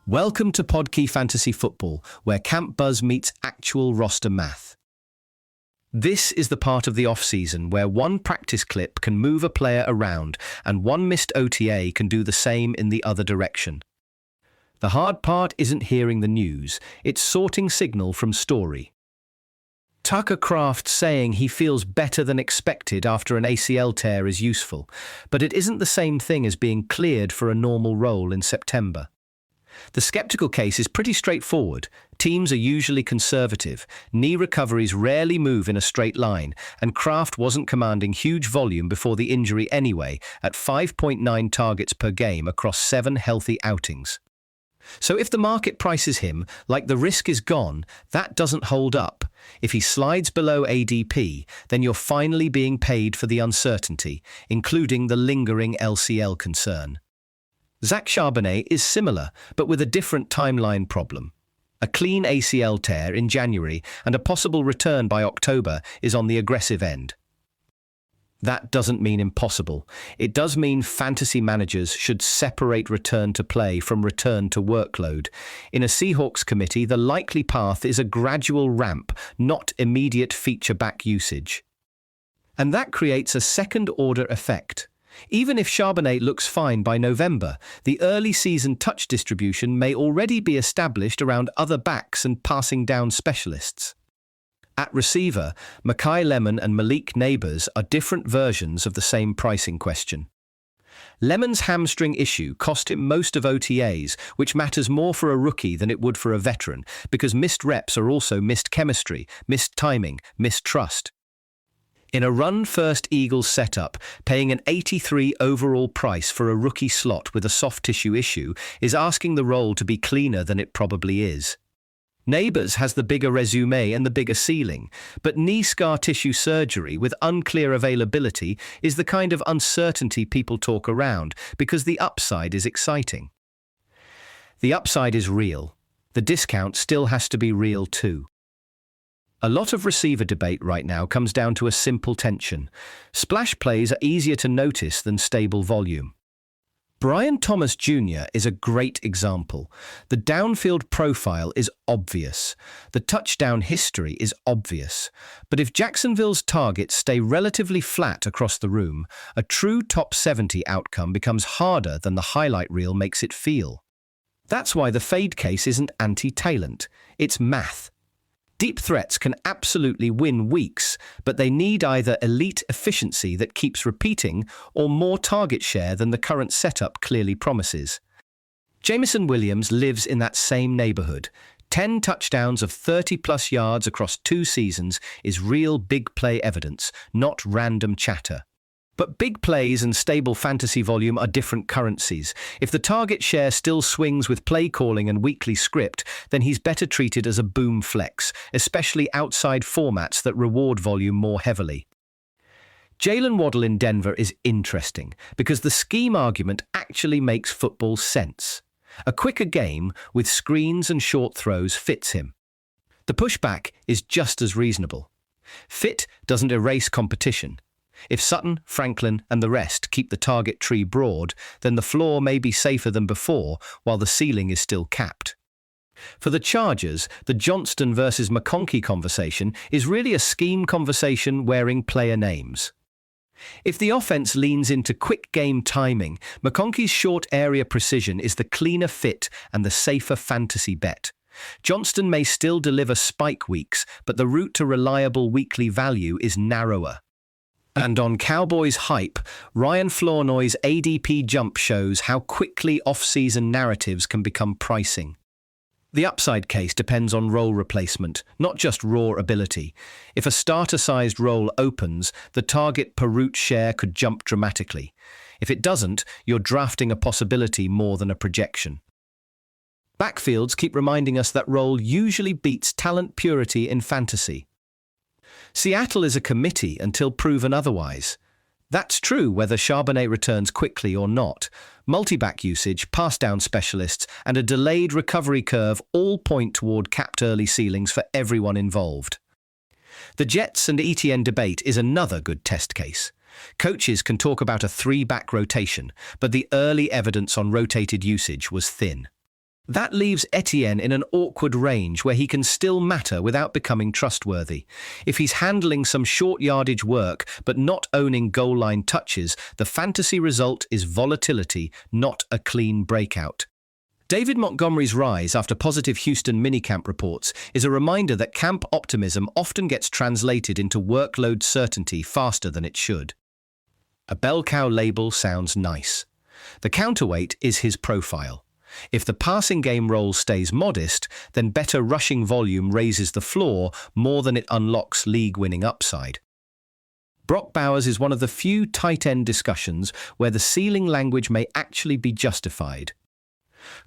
Welcome to Podkey Fantasy Football, where Camp Buzz meets actual roster math. This is the part of the off-season where one practice clip can move a player around and one missed OTA can do the same in the other direction. The hard part isn't hearing the news, it's sorting signal from story. Tucker Kraft saying he feels better than expected after an ACL tear is useful, but it isn't the same thing as being cleared for a normal role in September. The skeptical case is pretty straightforward. Teams are usually conservative, knee recoveries rarely move in a straight line, and Kraft wasn't commanding huge volume before the injury anyway, at 5.9 targets per game across 7 healthy outings. So if the market prices him like the risk is gone, that doesn't hold up. If he slides below ADP, then you're finally being paid for the uncertainty, including the lingering LCL concern. Zach Charbonnet is similar, but with a different timeline problem. A clean ACL tear in January and a possible return by October is on the aggressive end. That doesn't mean impossible. It does mean fantasy managers should separate return to play from return to workload. In a Seahawks committee, the likely path is a gradual ramp, not immediate feature-back usage. And that creates a second-order effect. Even if Charbonnet looks fine by November, the early season touch distribution may already be established around other backs and passing down specialists. At receiver, Makai Lemon and Malik Neighbors are different versions of the same pricing question. Lemon's hamstring issue cost him most of OTAs, which matters more for a rookie than it would for a veteran, because missed reps are also missed chemistry, missed timing, missed trust. In a run-first Eagles setup, paying an 83 overall price for a rookie slot with a soft tissue issue is asking the role to be cleaner than it probably is. Neighbors has the bigger resume and the bigger ceiling, but knee scar tissue surgery with unclear availability is the kind of uncertainty people talk around because the upside is exciting. The upside is real. The discount still has to be real too. A lot of receiver debate right now comes down to a simple tension. Splash plays are easier to notice than stable volume. Brian Thomas Jr. is a great example. The downfield profile is obvious. The touchdown history is obvious. But if Jacksonville's targets stay relatively flat across the room, a true top 70 outcome becomes harder than the highlight reel makes it feel. That's why the fade case isn't anti-talent. It's math. Deep threats can absolutely win weeks, but they need either elite efficiency that keeps repeating or more target share than the current setup clearly promises. Jameson Williams lives in that same neighborhood. 10 touchdowns of 30-plus yards across 2 seasons is real big play evidence, not random chatter. But big plays and stable fantasy volume are different currencies. If the target share still swings with play calling and weekly script, then he's better treated as a boom flex, especially outside formats that reward volume more heavily. Jalen Waddle in Denver is interesting because the scheme argument actually makes football sense. A quicker game with screens and short throws fits him. The pushback is just as reasonable. Fit doesn't erase competition. If Sutton, Franklin, and the rest keep the target tree broad, then the floor may be safer than before, while the ceiling is still capped. For the Chargers, the Johnston versus McConkey conversation is really a scheme conversation wearing player names. If the offense leans into quick game timing, McConkey's short area precision is the cleaner fit and the safer fantasy bet. Johnston may still deliver spike weeks, but the route to reliable weekly value is narrower. And on Cowboys hype, Ryan Flournoy's ADP jump shows how quickly off-season narratives can become pricing. The upside case depends on role replacement, not just raw ability. If a starter-sized role opens, the target per route share could jump dramatically. If it doesn't, you're drafting a possibility more than a projection. Backfields keep reminding us that role usually beats talent purity in fantasy. Seattle is a committee until proven otherwise. That's true whether Charbonnet returns quickly or not. Multi-back usage, pass-down specialists, and a delayed recovery curve all point toward capped early ceilings for everyone involved. The Jets and ETN debate is another good test case. Coaches can talk about a 3-back rotation, but the early evidence on rotated usage was thin. That leaves Etienne in an awkward range where he can still matter without becoming trustworthy. If he's handling some short yardage work but not owning goal line touches, the fantasy result is volatility, not a clean breakout. David Montgomery's rise after positive Houston minicamp reports is a reminder that camp optimism often gets translated into workload certainty faster than it should. A bell cow label sounds nice. The counterweight is his profile. If the passing game role stays modest, then better rushing volume raises the floor more than it unlocks league-winning upside. Brock Bowers is one of the few tight-end discussions where the ceiling language may actually be justified.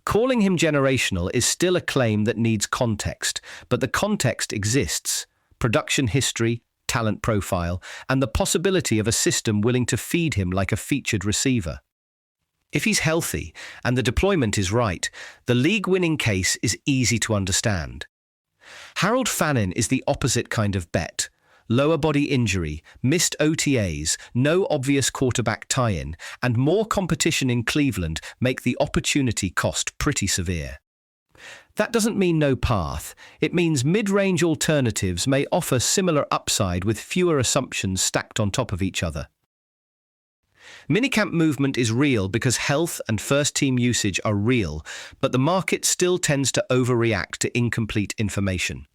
Calling him generational is still a claim that needs context, but the context exists: production history, talent profile, and the possibility of a system willing to feed him like a featured receiver. If he's healthy and the deployment is right, the league-winning case is easy to understand. Harold Fannin is the opposite kind of bet. Lower body injury, missed OTAs, no obvious quarterback tie-in, and more competition in Cleveland make the opportunity cost pretty severe. That doesn't mean no path. It means mid-range alternatives may offer similar upside with fewer assumptions stacked on top of each other. Minicamp movement is real because health and first-team usage are real, but the market still tends to overreact to incomplete information.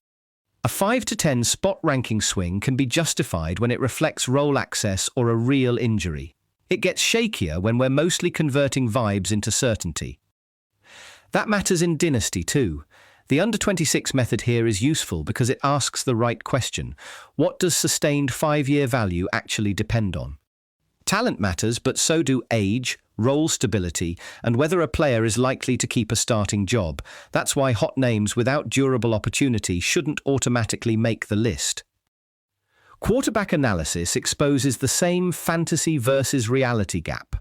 A 5 to 10 spot ranking swing can be justified when it reflects role access or a real injury. It gets shakier when we're mostly converting vibes into certainty. That matters in dynasty too. The under-26 method here is useful because it asks the right question. What does sustained 5-year value actually depend on? Talent matters, but so do age, role stability, and whether a player is likely to keep a starting job. That's why hot names without durable opportunity shouldn't automatically make the list. Quarterback analysis exposes the same fantasy versus reality gap.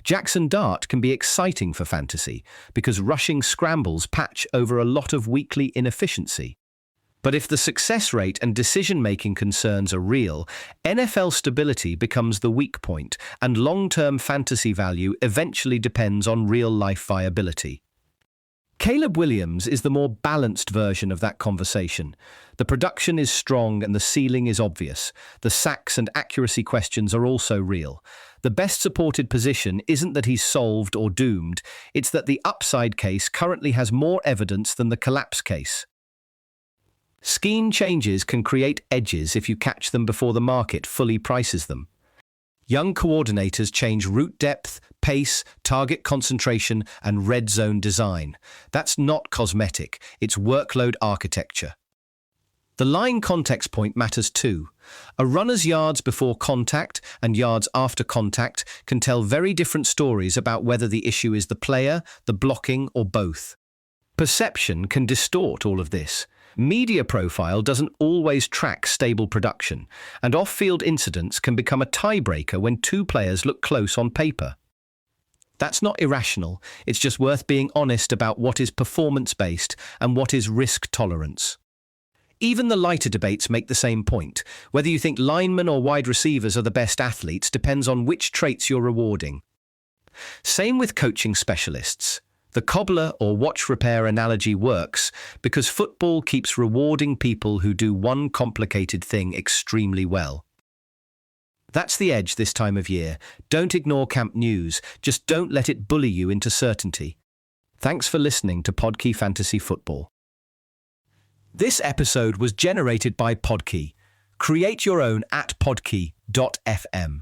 Jackson Dart can be exciting for fantasy because rushing scrambles patch over a lot of weekly inefficiency. But if the success rate and decision-making concerns are real, NFL stability becomes the weak point, and long-term fantasy value eventually depends on real-life viability. Caleb Williams is the more balanced version of that conversation. The production is strong and the ceiling is obvious. The sacks and accuracy questions are also real. The best supported position isn't that he's solved or doomed, it's that the upside case currently has more evidence than the collapse case. Scheme changes can create edges if you catch them before the market fully prices them. Young coordinators change route depth, pace, target concentration, and red zone design. That's not cosmetic, it's workload architecture. The line context point matters too. A runner's yards before contact and yards after contact can tell very different stories about whether the issue is the player, the blocking, or both. Perception can distort all of this. Media profile doesn't always track stable production, and off-field incidents can become a tiebreaker when two players look close on paper. That's not irrational, it's just worth being honest about what is performance-based and what is risk tolerance. Even the lighter debates make the same point. Whether you think linemen or wide receivers are the best athletes depends on which traits you're rewarding. Same with coaching specialists. The cobbler or watch repair analogy works because football keeps rewarding people who do one complicated thing extremely well. That's the edge this time of year. Don't ignore camp news, just don't let it bully you into certainty. Thanks for listening to Podkey Fantasy Football. This episode was generated by Podkey. Create your own at podkey.fm.